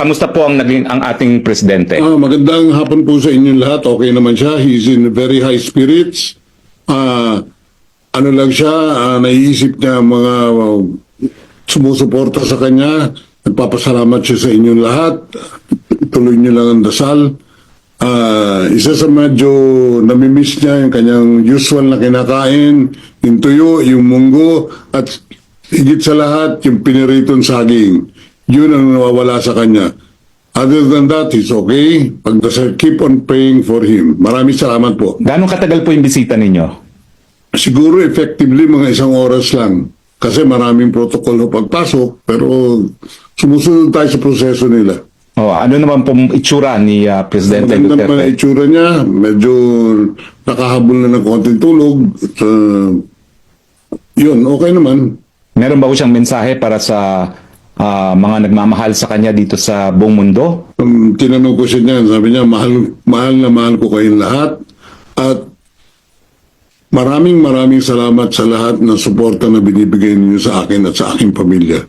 Kamusta po ang naging ang ating presidente? Magandang hapon po sa inyong lahat. Okay naman siya. He's in very high spirits. Ano lang siya, naiisip niya mga sumusuporta sa kanya. Nagpapasalamat siya sa inyong lahat. Tuloy niyo lang ang dasal. Isa sa medyo namimiss niya yung kanyang usual na kinakain, yung tuyo, yung munggo, at higit sa lahat, yung piniritong saging. Yun ang nawawala sa kanya. Other than that, he's okay. Pagdasal, keep on praying for him. Maraming salamat po. Gano'ng katagal po yung bisita ninyo? Siguro effectively mga 1 oras lang. Kasi maraming protocol na pagpasok, pero sumusunod tayo sa proseso nila. Ano naman pong itsura ni Presidente Maganda naman ang Duterte? itsura niya. Medyo nakahabol na ng konting tulog. Yun, okay naman. Meron ba po siyang mensahe para sa mga nagmamahal sa kanya dito sa buong mundo? Tinanong ko siya niyan, sabi niya, mahal na mahal ko kayong lahat. At maraming salamat sa lahat ng suporta na binibigay niyo sa akin at sa aking pamilya.